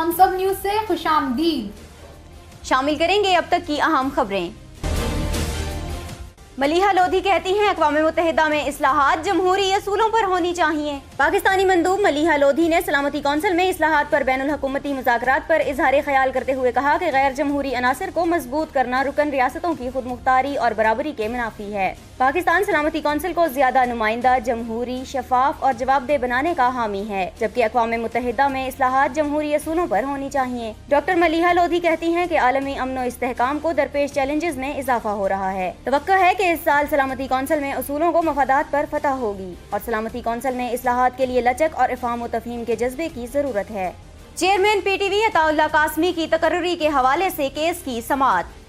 ہم سب نیوز سے خوش آمدید۔ شامل کریں گے اب تک کی اہم خبریں۔ ملیحہ لودھی کہتی ہیں اقوام متحدہ میں اصلاحات جمہوری اصولوں پر ہونی چاہیے۔ پاکستانی مندوب ملیحہ لودھی نے سلامتی کونسل میں اصلاحات پر بین الحکومتی مذاکرات پر اظہار خیال کرتے ہوئے کہا کہ غیر جمہوری عناصر کو مضبوط کرنا رکن ریاستوں کی خود مختاری اور برابری کے منافی ہے۔ پاکستان سلامتی کونسل کو زیادہ نمائندہ، جمہوری، شفاف اور جواب دہ بنانے کا حامی ہے، جبکہ اقوام متحدہ میں اصلاحات جمہوری اصولوں پر ہونی چاہیے۔ ڈاکٹر ملیحہ لودھی کہتی ہیں کہ عالمی امن و استحکام کو درپیش چیلنجز میں اضافہ ہو رہا ہے۔ توقع ہے کہ اس سال سلامتی کونسل میں اصولوں کو مفادات پر فتح ہوگی اور سلامتی کونسل میں اصلاحات کے لیے لچک اور افہام و تفہیم کے جذبے کی ضرورت ہے۔ Chairman P T V Ata Ullah Qasmi کی تقرری کے حوالے سے کیس کی سماعت۔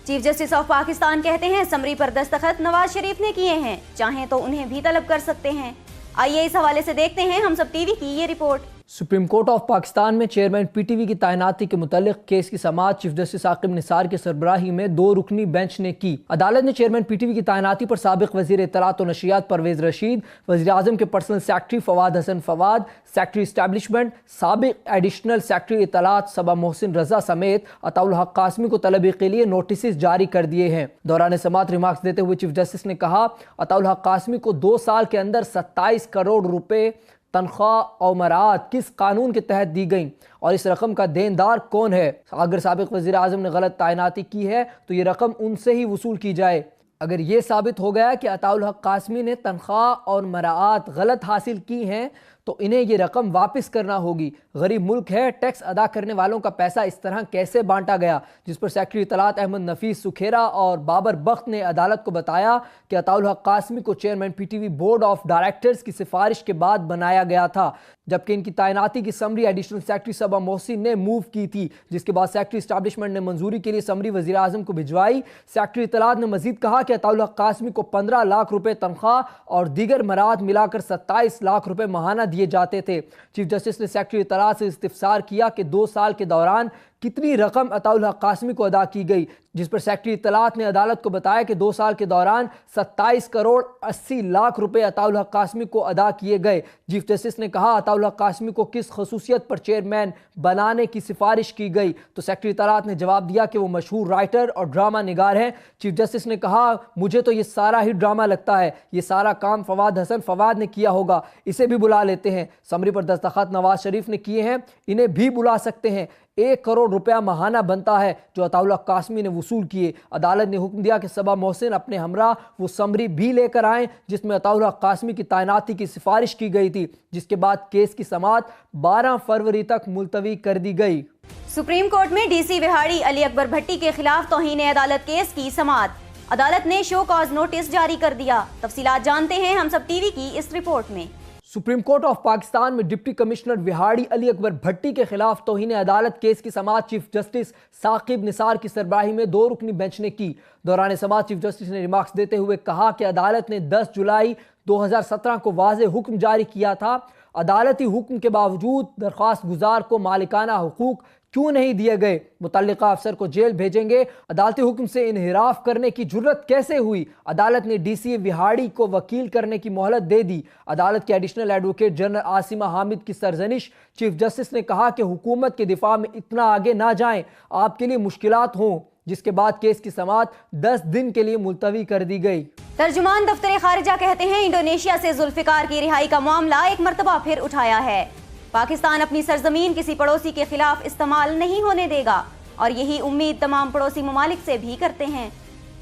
چیف جسٹس آف پاکستان کہتے ہیں سمری پر دستخط نواز شریف نے کیے ہیں، چاہیں تو انہیں بھی طلب کر سکتے ہیں۔ آئیے اس حوالے سے دیکھتے ہیں ہم سب ٹی وی کی یہ report. Supreme court of Pakistan میں چیئرمین پی ٹی وی کی تعیناتی کے متعلق کیس کی سماعت چیف جسٹس عاقب نثار کی سربراہی میں 2 رکنی بینچ نے کی۔ عدالت نے چیئرمین پی ٹی وی کی تعیناتی پر سابق وزیر اطلاعات و نشریات پرویز رشید، وزیر اعظم کے پرسنل سیکرٹری فواد حسن فواد، سیکرٹری اسٹیبلشمنٹ، سابق ایڈیشنل سیکرٹری اطلاعات صبا محسن رضا سمیت عطاء الحق قاسمی کو طلبی کے لیے نوٹسز جاری کر دیے ہیں۔ دوران سماعت ریمارکس دیتے ہوئے چیف جسٹس نے کہا عطاء الحق قاسمی کو 2 سال کے اندر 27 کروڑ روپے تنخواہ اور مراعات کس قانون کے تحت دی گئیں اور اس رقم کا دیندار کون ہے؟ اگر سابق وزیر اعظم نے غلط تعیناتی کی ہے تو یہ رقم ان سے ہی وصول کی جائے۔ اگر یہ ثابت ہو گیا کہ عطاء الحق قاسمی نے تنخواہ اور مراعات غلط حاصل کی ہیں تو انہیں یہ رقم واپس کرنا ہوگی۔ غریب ملک ہے، ٹیکس ادا کرنے والوں کا پیسہ اس طرح کیسے بانٹا گیا؟ جس پر سیکرٹری اطلاعات احمد نفیس سکھیرا اور بابر بخت نے عدالت کو بتایا کہ عطاء الحق قاسمی کو chairman P T V board of directors کی سفارش کے بعد بنایا گیا تھا، جبکہ ان کی تعیناتی کی سمری ایڈیشنل سیکرٹری صبا محسن نے موو کی تھی، جس کے بعد سیکرٹری اسٹیبلشمنٹ نے منظوری کے لیے سمری وزیر اعظم کو بھجوائی۔ سیکرٹری اطلاعات نے مزید کہا کہ عطاء الحق قاسمی کو 15 لاکھ روپے تنخواہ اور دیگر مراعات ملا کر 27 لاکھ روپے ماہانہ دیے جاتے تھے۔ چیف جسٹس نے سیکرٹری اطلاعات سے استفسار کیا کہ 2 سال کے دوران کتنی رقم عطاء الحق قاسمی کو ادا کی گئی، جس پر سیکرٹری اطلاعات نے عدالت کو بتایا کہ 2 سال کے دوران 27 کروڑ 80 لاکھ روپے عطاء الحق قاسمی کو ادا کیے گئے۔ چیف جسٹس نے کہا عطاء الحق قاسمی کو کس خصوصیت پر چیئرمین بنانے کی سفارش کی گئی تو سیکرٹری اطلاعات نے جواب دیا کہ وہ مشہور رائٹر اور ڈرامہ نگار ہیں۔ چیف جسٹس نے کہا مجھے تو یہ سارا ہی ڈرامہ لگتا ہے، یہ سارا کام فواد حسن فواد نے کیا ہوگا، اسے بھی بلا لیتے ہیں۔ سمری پر دستخط نواز شریف نے کیے ہیں، انہیں بھی بلا سکتے ہیں۔ 1 کروڑ روپیہ ماہانہ بنتا ہے جو عطاء الحق قاسمی نے وصول کیے۔ عدالت نے حکم دیا کہ صبا محسن اپنے ہمراہ وہ سمری بھی لے کر آئیں جس میں عطاء الحق قاسمی کی تعیناتی کی سفارش کی گئی تھی، جس کے بعد کیس کی سماعت 12 فروری تک ملتوی کر دی گئی۔ سپریم کورٹ میں ڈی سی وہاڑی علی اکبر بھٹی کے خلاف توہین عدالت کیس کی سماعت۔ عدالت نے شو کاز نوٹس جاری کر دیا۔ تفصیلات جانتے ہیں ہم سب ٹی وی کی اس رپورٹ میں۔ سپریم کورٹ آف پاکستان میں ڈپٹی کمشنر وہاڑی علی اکبر بھٹی کے خلاف توہین عدالت کیس کی سماعت چیف جسٹس عاقب نثار کی سربراہی میں 2 رکنی بینچ نے کی۔ دوران سماعت چیف جسٹس نے ریمارکس دیتے ہوئے کہا کہ عدالت نے 10 جولائی 2017 کو واضح حکم جاری کیا تھا، عدالتی حکم کے باوجود درخواست گزار کو مالکانہ حقوق کیوں نہیں دیے گئے؟ متعلقہ افسر کو جیل بھیجیں گے؟ عدالتی حکم سے انحراف کرنے کی جرت کیسے ہوئی؟ عدالت نے ڈی سی وہاڑی کو وکیل کرنے کی مہلت دے دی۔ عدالت کے additional advocate general Asma Hamid کی سرزنش۔ چیف جسٹس نے کہا کہ حکومت کے دفاع میں اتنا آگے نہ جائیں، آپ کے لیے مشکلات ہوں، جس کے بعد کیس کی سماعت 10 دن کے لیے ملتوی کر دی گئی۔ ترجمان دفتر خارجہ کہتے ہیں انڈونیشیا سے ذوالفقار کی رہائی کا معاملہ ایک مرتبہ پھر اٹھایا ہے۔ پاکستان اپنی سرزمین کسی پڑوسی کے خلاف استعمال نہیں ہونے دے گا اور یہی امید تمام پڑوسی ممالک سے بھی کرتے ہیں۔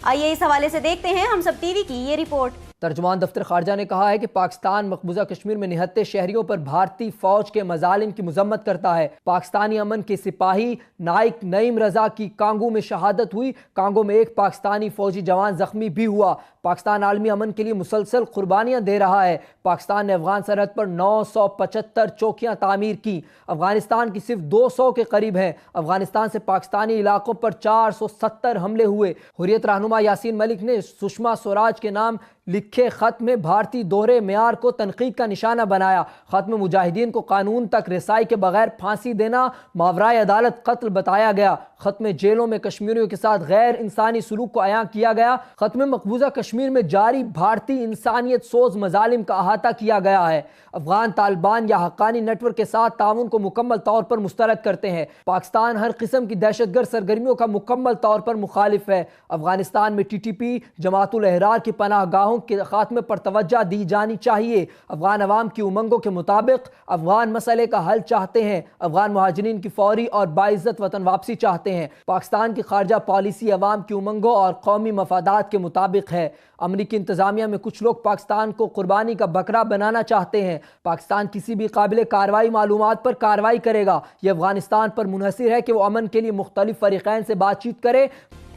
آئیے اس حوالے سے دیکھتے ہیں ہم سب ٹی وی کی یہ رپورٹ۔ ترجمان دفتر خارجہ نے کہا ہے کہ پاکستان مقبوضہ کشمیر میں نہتے شہریوں پر بھارتی فوج کے مظالم کی مذمت کرتا ہے۔ پاکستانی امن کے سپاہی نائک نعیم رضا کی کانگو میں شہادت ہوئی۔ کانگو میں ایک پاکستانی فوجی جوان زخمی بھی ہوا۔ پاکستان عالمی امن کے لیے مسلسل قربانیاں دے رہا ہے۔ پاکستان نے افغان سرحد پر 975 چوکیاں تعمیر کی۔ افغانستان کی صرف 200 کے قریب ہیں۔ افغانستان سے پاکستانی علاقوں پر 470 حملے ہوئے۔ حریت رہنما یاسین ملک نے سشما سوراج کے نام لکھے خط میں بھارتی دوہرے معیار کو تنقید کا نشانہ بنایا۔ خط میں مجاہدین کو قانون تک رسائی کے بغیر پھانسی دینا ماورائے عدالت قتل بتایا گیا۔ ختم جیلوں میں کشمیریوں کے ساتھ غیر انسانی سلوک کو عیاں کیا گیا، ختم مقبوضہ کشمیر میں جاری بھارتی انسانیت سوز مظالم کا احاطہ کیا گیا ہے۔ افغان طالبان یا حقانی نیٹ ورک کے ساتھ تعاون کو مکمل طور پر مسترد کرتے ہیں۔ پاکستان ہر قسم کی دہشت گرد سرگرمیوں کا مکمل طور پر مخالف ہے۔ افغانستان میں ٹی ٹی پی جماعت الاحرار کی پناہ گاہوں کے خاتمے پر توجہ دی جانی چاہیے۔ افغان عوام کی امنگوں کے مطابق افغان مسئلے کا حل چاہتے ہیں۔ افغان مہاجرین کی فوری اور باعزت وطن واپسی چاہتے ہیں۔ پاکستان کی خارجہ پالیسی عوام کی امنگوں اور قومی مفادات کے مطابق ہے۔ امریکی انتظامیہ میں کچھ لوگ پاکستان کو قربانی کا بکرا بنانا چاہتے ہیں۔ پاکستان کسی بھی قابل کارروائی معلومات پر کارروائی کرے گا۔ یہ افغانستان پر منحصر ہے کہ وہ امن کے لیے مختلف فریقین سے بات چیت کرے۔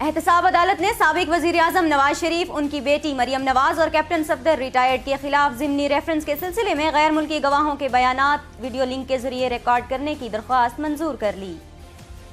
احتساب عدالت نے سابق وزیر اعظم نواز شریف، ان کی بیٹی مریم نواز اور کیپٹن صفدر ریٹائرڈ کے خلاف ضمنی ریفرنس کے سلسلے میں غیر ملکی گواہوں کے بیانات ویڈیو لنک کے ذریعے ریکارڈ کرنے کی درخواست منظور کر لی۔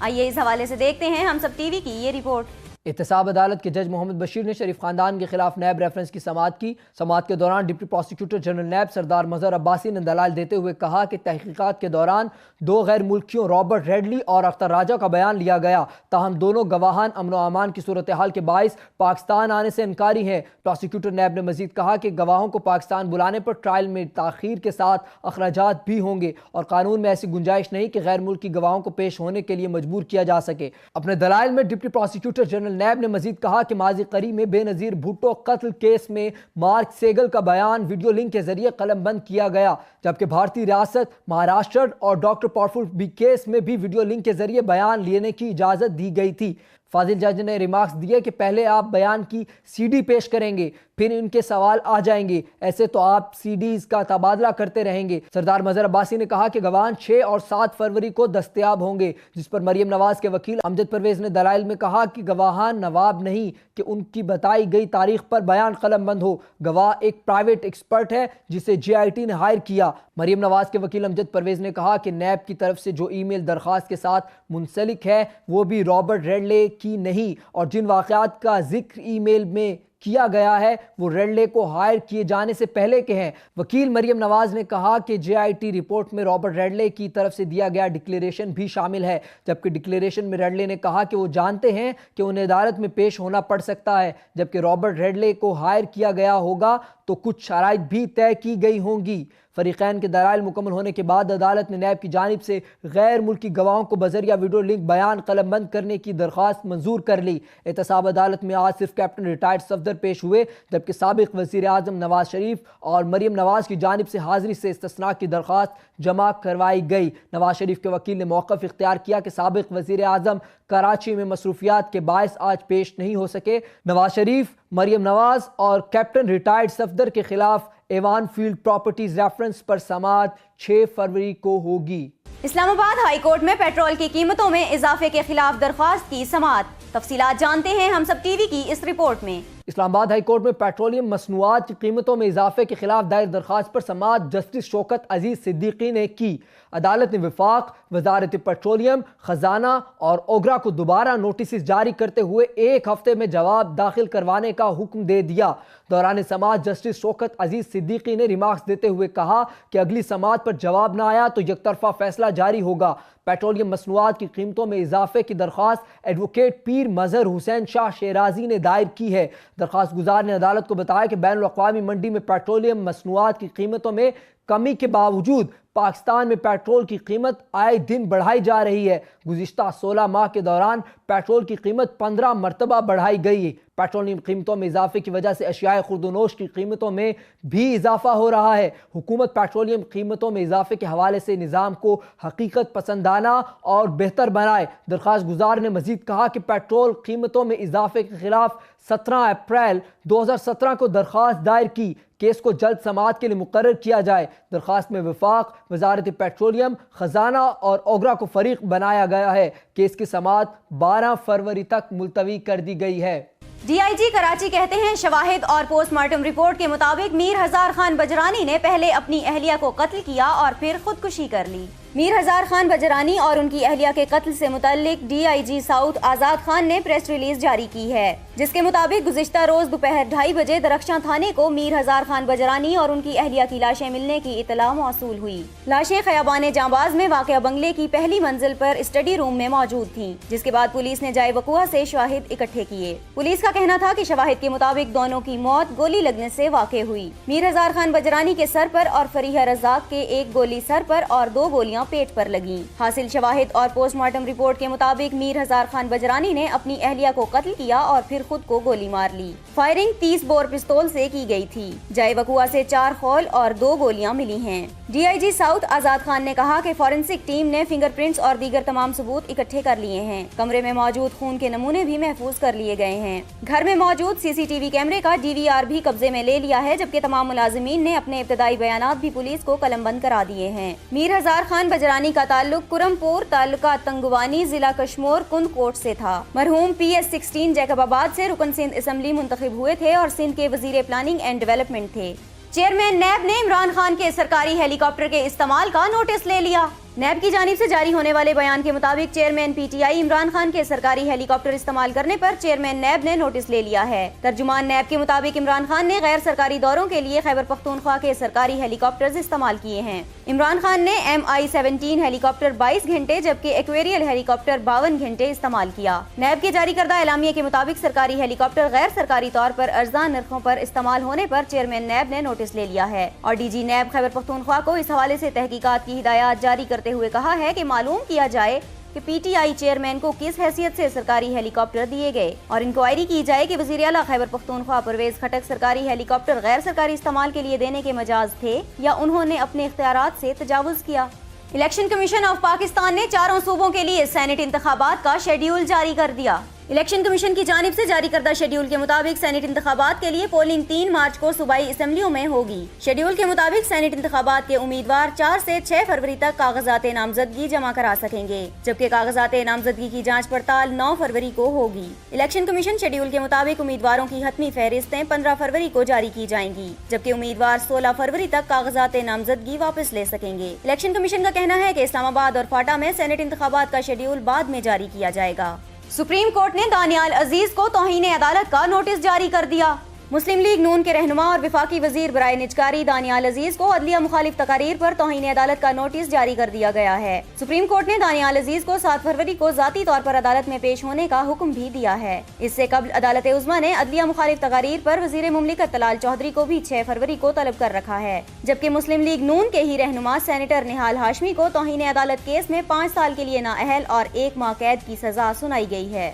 آئیے اس حوالے سے دیکھتے ہیں ہم سب ٹی وی کی یہ رپورٹ۔ احتساب عدالت کے جج محمد بشیر نے شریف خاندان کے خلاف نیب ریفرنس کی سماعت کی۔ سماعت کے دوران ڈپٹی پروسیکیوٹر جنرل نیب سردار مظہر عباسی نے دلائل دیتے ہوئے کہا کہ تحقیقات کے دوران دو غیر ملکیوں رابرٹ ریڈلی اور اختر راجہ کا بیان لیا گیا، تاہم دونوں گواہان امن و امان کی صورتحال کے باعث پاکستان آنے سے انکاری ہیں۔ پروسیکیوٹر نیب نے مزید کہا کہ گواہوں کو پاکستان بلانے پر ٹرائل میں تاخیر کے ساتھ اخراجات بھی ہوں گے اور قانون میں ایسی گنجائش نہیں کہ غیر ملکی گواہوں کو پیش ہونے کے لیے مجبور کیا جا سکے۔ اپنے دلائل میں ڈپٹی پروسیکیوٹر جنرل نیب نے مزید کہا کہ ماضی قریب میں بے نظیر بھٹو قتل کیس میں مارک سیگل کا بیان ویڈیو لنک کے ذریعے قلم بند کیا گیا، جبکہ بھارتی ریاست مہاراشٹر اور ڈاکٹر پاورفل بی کیس میں بھی ویڈیو لنک کے ذریعے بیان لینے کی اجازت دی گئی تھی۔ فاضل جج نے ریمارکس دیے کہ پہلے آپ بیان کی سی ڈی پیش کریں گے، پھر ان کے سوال آ جائیں گے، ایسے تو آپ سی ڈیز کا تبادلہ کرتے رہیں گے۔ سردار مظہر عباسی نے کہا کہ گواہان 6 اور 7 فروری کو دستیاب ہوں گے، جس پر مریم نواز کے وکیل امجد پرویز نے دلائل میں کہا کہ گواہان نواب نہیں کہ ان کی بتائی گئی تاریخ پر بیان قلم بند ہو۔ گواہ ایک پرائیویٹ ایکسپرٹ ہے جسے جے آئی ٹی نے ہائر کیا۔ مریم نواز کے وکیل امجد پرویز نے کہا کہ نیب کی طرف سے جو ای میل درخواست کے ساتھ منسلک ہے وہ بھی رابرٹ ریڈلے کی نہیں، اور جن واقعات کا ذکر ای میل میں کیا گیا ہے وہ ریڈلے کو ہائر کیے جانے سے پہلے کے ہیں۔ وکیل مریم نواز نے کہا کہ جے آئی ٹی رپورٹ میں رابرٹ ریڈلے کی طرف سے دیا گیا ڈکلیریشن بھی شامل ہے، جبکہ ڈکلیریشن میں ریڈلے نے کہا کہ وہ جانتے ہیں کہ انہیں عدالت میں پیش ہونا پڑ سکتا ہے، جبکہ رابرٹ ریڈلے کو ہائر کیا گیا ہوگا تو کچھ شرائط بھی طے کی گئی ہوں گی۔ فریقین کے دلائل مکمل ہونے کے بعد عدالت نے نیب کی جانب سے غیر ملکی گواہوں کو بذریعہ ویڈیو لنک بیان قلم بند کرنے کی درخواست منظور کر لی۔ احتساب عدالت میں آج صرف کیپٹن ریٹائرڈ صفدر پیش ہوئے، جبکہ سابق وزیر اعظم نواز شریف اور مریم نواز کی جانب سے حاضری سے استثناء کی درخواست جمع کروائی گئی۔ نواز شریف کے وکیل نے موقف اختیار کیا کہ سابق وزیر اعظم کراچی میں مصروفیات کے باعث آج پیش نہیں ہو سکے۔ نواز شریف، مریم نواز اور کیپٹن ریٹائرڈ صفدر کے خلاف ایوان فیلڈ پراپرٹیز ریفرنس پر سماعت 6 فروری کو ہوگی۔ اسلام آباد ہائی کورٹ میں پیٹرول کی قیمتوں میں اضافے کے خلاف درخواست کی سماعت۔ تفصیلات جانتے ہیں ہم سب ٹی وی کی اس رپورٹ میں۔ اسلام آباد ہائی کورٹ میں پیٹرولیم مصنوعات کی قیمتوں میں اضافے کے خلاف دائر درخواست پر سماعت جسٹس شوکت عزیز صدیقی نے کی۔ عدالت نے وفاق، وزارت پیٹرولیم، خزانہ اور اوگرا کو دوبارہ نوٹسز جاری کرتے ہوئے 1 ہفتے میں جواب داخل کروانے کا حکم دے دیا۔ دوران سماعت جسٹس شوکت عزیز صدیقی نے ریمارکس دیتے ہوئے کہا کہ اگلی سماعت پر جواب نہ آیا تو یک طرفہ فیصلہ جاری ہوگا۔ پیٹرولیم مصنوعات کی قیمتوں میں اضافے کی درخواست ایڈوکیٹ پیر مظہر حسین شاہ شیرازی نے دائر کی ہے۔ درخواست گزار نے عدالت کو بتایا کہ بین الاقوامی منڈی میں پیٹرولیم مصنوعات کی قیمتوں میں کمی کے باوجود پاکستان میں پیٹرول کی قیمت آئے دن بڑھائی جا رہی ہے۔ گزشتہ 16 ماہ کے دوران پیٹرول کی قیمت 15 مرتبہ بڑھائی گئی۔ پیٹرولیم قیمتوں میں اضافے کی وجہ سے اشیاء خورد و نوش کی قیمتوں میں بھی اضافہ ہو رہا ہے۔ حکومت پیٹرولیم قیمتوں میں اضافے کے حوالے سے نظام کو حقیقت پسندانہ اور بہتر بنائے۔ درخواست گزار نے مزید کہا کہ پیٹرول قیمتوں میں اضافے کے خلاف 17 اپریل 2017 کو درخواست دائر کی۔ کیس کو جلد سماعت کے لیے مقرر کیا جائے۔ درخواست میں وفاق، وزارت پیٹرولیم، خزانہ اور اوگرا کو فریق بنایا گیا ہے۔ کیس کی سماعت 12 فروری تک ملتوی کر دی گئی ہے۔ ڈی آئی جی کراچی کہتے ہیں شواہد اور پوسٹ مارٹم رپورٹ کے مطابق میر ہزار خان بجرانی نے پہلے اپنی اہلیہ کو قتل کیا اور پھر خودکشی کر لی۔ میر ہزار خان بجرانی اور ان کی اہلیہ کے قتل سے متعلق DIG ساؤتھ آزاد خان نے پریس ریلیز جاری کی ہے، جس کے مطابق گزشتہ روز دوپہر 2:30 بجے درخشاں تھانے کو میر ہزار خان بجرانی اور ان کی اہلیہ کی لاشیں ملنے کی اطلاع موصول ہوئی۔ لاشیں خیابان جانباز میں واقع بنگلے کی پہلی منزل پر اسٹڈی روم میں موجود تھیں، جس کے بعد پولیس نے جائے وقوع سے شواہد اکٹھے کیے۔ پولیس کا کہنا تھا کہ شواہد کے مطابق دونوں کی موت گولی لگنے سے واقع ہوئی۔ میر ہزار خان بجرانی کے سر پر اور فریحہ رزاق کے 1 گولی سر پر اور 2 گولیاں پیٹ پر لگیں۔ حاصل شواہد اور پوسٹ مارٹم رپورٹ کے مطابق میر ہزار خان بجرانی نے اپنی اہلیہ کو قتل کیا اور پھر خود کو گولی مار لی۔ فائرنگ 30 بور پستول سے کی گئی تھی۔ جائے وقوع سے 4 خول اور 2 گولیاں ملی ہیں۔ DIG ساؤتھ آزاد خان نے کہا کہ فورنسک ٹیم نے فنگر پرنٹس اور دیگر تمام ثبوت اکٹھے کر لیے ہیں۔ کمرے میں موجود خون کے نمونے بھی محفوظ کر لیے گئے ہیں۔ گھر میں موجود CCTV کیمرے کا DVR بھی قبضے میں لے لیا ہے، جبکہ تمام ملازمین نے اپنے ابتدائی بیانات بھی پولیس کو قلم بند کرا دیے ہیں۔ میر ہزار خان بجرانی کا تعلق کرمپور تعلقہ تنگوانی ضلع کشمور کند کوٹ سے تھا۔ مرحوم PS16 جیکب آباد سے رکن سندھ اسمبلی منتخب ہوئے تھے اور سندھ کے وزیر پلاننگ اینڈ ڈیولپمنٹ تھے۔ چیئرمین نیب نے عمران خان کے سرکاری ہیلی کاپٹر کے استعمال کا نوٹس لے لیا۔ نیب کی جانب سے جاری ہونے والے بیان کے مطابق چیئرمین PTI عمران خان کے سرکاری ہیلی کاپٹر استعمال کرنے پر چیئرمین نیب نے نوٹس لے لیا ہے۔ ترجمان نیب کے مطابق عمران خان نے غیر سرکاری دوروں کے لیے خیبر پختونخوا کے سرکاری ہیلی کاپٹرز استعمال کیے ہیں۔ عمران خان نے MI-17 ہیلی کاپٹر 22 گھنٹے جبکہ ایکویریل ہیلی کاپٹر 52 گھنٹے استعمال کیا۔ نیب کے جاری کردہ اعلامیے کے مطابق سرکاری ہیلی کاپٹر غیر سرکاری طور پر ارزاں نرخوں پر استعمال ہونے پر چیئرمین نیب نے نوٹس لے لیا ہے اور DG نیب خیبر پختونخوا کو اس حوالے سے تحقیقات کی ہدایات جاری کرتے ہوئے کہا ہے کہ معلوم کیا جائے کہ PTI چیئرمین کو کس حیثیت سے سرکاری ہیلی کاپٹر دیے گئے اور انکوائری کی جائے کہ وزیر اعلیٰ خیبر پختونخوا پرویز خٹک سرکاری ہیلی کاپٹر غیر سرکاری استعمال کے لیے دینے کے مجاز تھے یا انہوں نے اپنے اختیارات سے تجاوز کیا۔ الیکشن کمیشن آف پاکستان نے 4 صوبوں کے لیے سینٹ انتخابات کا شیڈیول جاری کر دیا۔ الیکشن کمیشن کی جانب سے جاری کردہ شیڈیول کے مطابق سینٹ انتخابات کے لیے پولنگ 3 مارچ کو صوبائی اسمبلیوں میں ہوگی۔ شیڈیول کے مطابق سینٹ انتخابات کے امیدوار 4 سے 6 فروری تک کاغذات نامزدگی جمع کرا سکیں گے، جبکہ کاغذات نامزدگی کی جانچ پڑتال 9 فروری کو ہوگی۔ الیکشن کمیشن شیڈیول کے مطابق امیدواروں کی حتمی فہرستیں 15 فروری کو جاری کی جائیں گی، جبکہ امیدوار 16 فروری تک کاغذات نامزدگی واپس لے سکیں گے۔ الیکشن کمیشن کا کہنا ہے کہ اسلام آباد اور فاٹا میں سینٹ انتخابات کا شیڈیول بعد میں جاری کیا جائے گا۔ سپریم کورٹ نے دانیال عزیز کو توہین عدالت کا نوٹس جاری کر دیا۔ مسلم لیگ نون کے رہنما اور وفاقی وزیر برائے نجکاری دانیال عزیز کو عدلیہ مخالف تقاریر پر توہین عدالت کا نوٹس جاری کر دیا گیا ہے۔ سپریم کورٹ نے دانیال عزیز کو 7 فروری کو ذاتی طور پر عدالت میں پیش ہونے کا حکم بھی دیا ہے۔ اس سے قبل عدالت عظمیٰ نے عدلیہ مخالف تقاریر پر وزیر مملکت طلال چودھری کو بھی 6 فروری کو طلب کر رکھا ہے، جبکہ مسلم لیگ نون کے ہی رہنما سینیٹر نہال ہاشمی کو توہین عدالت کیس میں 5 سال کے لیے نااہل اور 1 ماہ قید کی سزا سنائی گئی ہے۔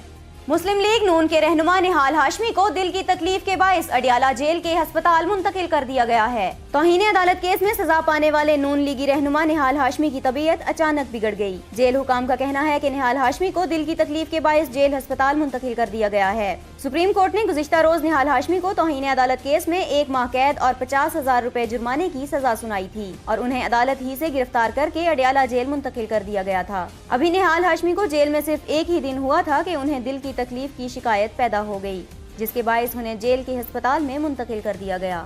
مسلم لیگ نون کے رہنما نہال ہاشمی کو دل کی تکلیف کے باعث اڈیالہ جیل کے ہسپتال منتقل کر دیا گیا ہے۔ توہین عدالت کیس میں سزا پانے والے نون لیگی رہنما نہال ہاشمی کی طبیعت اچانک بگڑ گئی۔ جیل حکام کا کہنا ہے کہ نہال ہاشمی کو دل کی تکلیف کے باعث جیل ہسپتال منتقل کر دیا گیا ہے۔ سپریم کورٹ نے گزشتہ روز نہال ہاشمی کو توہین عدالت کیس میں 1 ماہ قید اور 50,000 روپے جرمانے کی سزا سنائی تھی اور انہیں عدالت ہی سے گرفتار کر کے اڈیالہ جیل منتقل کر دیا گیا تھا۔ ابھی نہال ہاشمی کو جیل میں صرف 1 ہی دن ہوا تھا کہ انہیں دل کی تکلیف کی شکایت پیدا ہو گئی، جس کے باعث انہیں جیل کے ہسپتال میں منتقل کر دیا گیا۔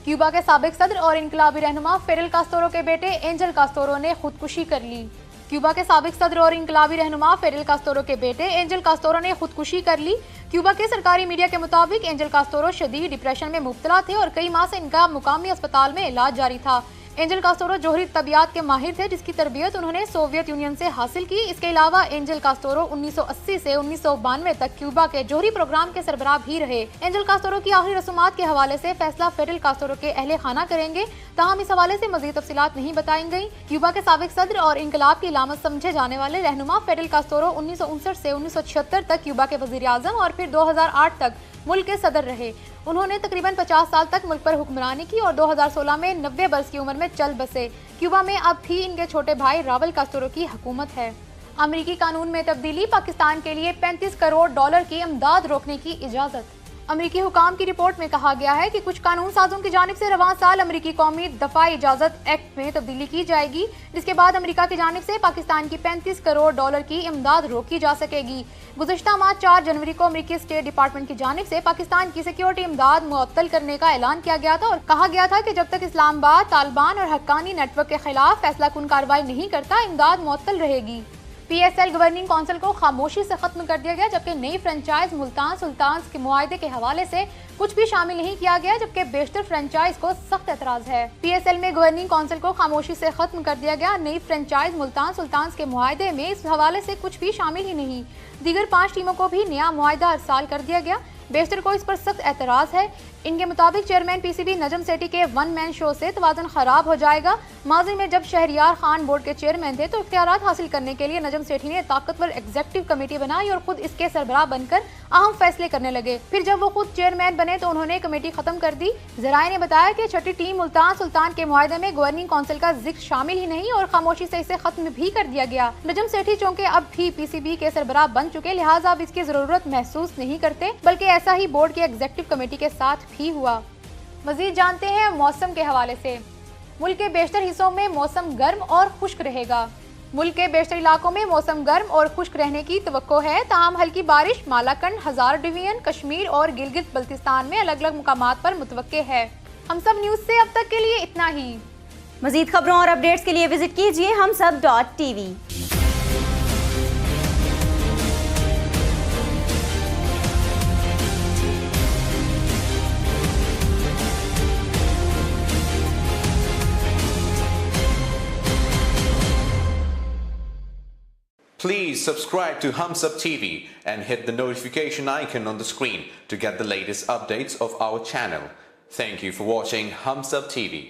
کیوبا کے سابق صدر اور انقلابی رہنما فیڈل کاستورو کے بیٹے اینجل کاستورو نے خودکشی کر لی۔ کیوبا کے سابق صدر اور انقلابی رہنما فیڈل کاستورو کے بیٹے اینجل کاستورو نے خودکشی کر لی۔ کیوبا کے سرکاری میڈیا کے مطابق اینجل کاستورو شدید ڈپریشن میں مبتلا تھے اور کئی ماہ سے ان کا مقامی اسپتال میں علاج جاری تھا۔ اینجل کاستورو جوہری طبیعت کے ماہر تھے، جس کی تربیت انہوں نے سوویت یونین سے حاصل کی۔ اس کے علاوہ اینجل کاستورو 1980 سے 1992 تک کیوبا کے جوہری پروگرام کے سربراہ بھی رہے۔ اینجل کاستورو کی آخری رسومات کے حوالے سے فیصلہ فیڈل کاستورو کے اہل خانہ کریں گے، تاہم اس حوالے سے مزید تفصیلات نہیں بتائیں گئی۔ کیوبا کے سابق صدر اور انقلاب کی علامت سمجھے جانے والے رہنما فیڈل کاستورو 1959 سے 1976 تک کیوبا کے وزیر اعظم اور پھر 2008 تک ملک کے صدر رہے۔ انہوں نے تقریباً 50 سال تک ملک پر حکمرانی کی اور 2016 میں 90 برس کی عمر میں چل بسے۔ کیوبا میں اب بھی ان کے چھوٹے بھائی راول کاستورو کی حکومت ہے۔ امریکی قانون میں تبدیلی، پاکستان کے لیے $35 کروڑ کی امداد روکنے کی اجازت۔ امریکی حکام کی رپورٹ میں کہا گیا ہے کہ کچھ قانون سازوں کی جانب سے رواں سال امریکی قومی دفاعی اجازت ایکٹ میں تبدیلی کی جائے گی، جس کے بعد امریکہ کی جانب سے پاکستان کی 35 کروڑ ڈالر کی امداد روکی جا سکے گی۔ گزشتہ ماہ 4 جنوری کو امریکی اسٹیٹ ڈپارٹمنٹ کی جانب سے پاکستان کی سیکیورٹی امداد معطل کرنے کا اعلان کیا گیا تھا اور کہا گیا تھا کہ جب تک اسلام آباد طالبان اور حقانی نیٹ ورک کے خلاف فیصلہ کن کارروائی نہیں کرتا، امداد معطل رہے گی۔ P S L governing council کو خاموشی سے ختم کر دیا گیا، جبکہ نئی فرنچائز ملتان سلطانز کے معاہدے کے حوالے سے کچھ بھی شامل نہیں کیا گیا، جبکہ بیشتر فرنچائز کو سخت اعتراض ہے۔ پی ایس ایل میں گورننگ کونسل کو خاموشی سے ختم کر دیا گیا، نئی فرنچائز ملتان سلطانز کے معاہدے میں اس حوالے سے کچھ بھی شامل ہی نہیں۔ دیگر 5 ٹیموں کو بھی نیا معاہدہ ارسال کر دیا گیا، بیشتر کو اس پر سخت اعتراض ہے۔ ان کے مطابق chairman P C B Najam Sethi کے ون مین شو سے توازن خراب ہو جائے گا۔ ماضی میں جب شہریار خان بورڈ کے چیئرمین تھے تو اختیارات حاصل کرنے کے لیے نجم سیٹھی نے طاقتور ایگزیکٹو کمیٹی بنائی اور خود اس کے سربراہ بن کر اہم فیصلے کرنے لگے۔ پھر جب وہ خود چیئرمین بنے تو انہوں نے کمیٹی ختم کر دی۔ ذرائع نے بتایا کہ 6ٹی ٹیم ملتان سلطان کے معاہدے میں گورننگ کونسل کا ذکر شامل ہی نہیں اور خاموشی سے اسے ختم بھی کر دیا گیا۔ نجم سیٹھی چونکہ اب بھی پی سی بی کے سربراہ بن چکے، لہٰذا اب اس کی ضرورت محسوس نہیں کرتے، بلکہ ایسا ہی بورڈ کی ایگزیکٹو کمیٹی کے ساتھ بھی ہوا۔ مزید جانتے ہیں موسم کے حوالے سے۔ ملک کے بیشتر حصوں میں موسم گرم اور خشک رہے گا۔ ملک کے بیشتر علاقوں میں موسم گرم اور خشک رہنے کی توقع ہے، تاہم ہلکی بارش مالاکنڈ، ہزار ڈویژن، کشمیر اور گلگت بلتستان میں الگ الگ مقامات پر متوقع ہے۔ ہم سب نیوز سے اب تک کے لیے اتنا ہی۔ مزید خبروں اور اپڈیٹس کے لیے وزٹ کیجیے HumSub.TV۔ Please subscribe to HumSub.TV and hit the notification icon on the screen to get the latest updates of our channel. Thank you for watching HumSub.TV.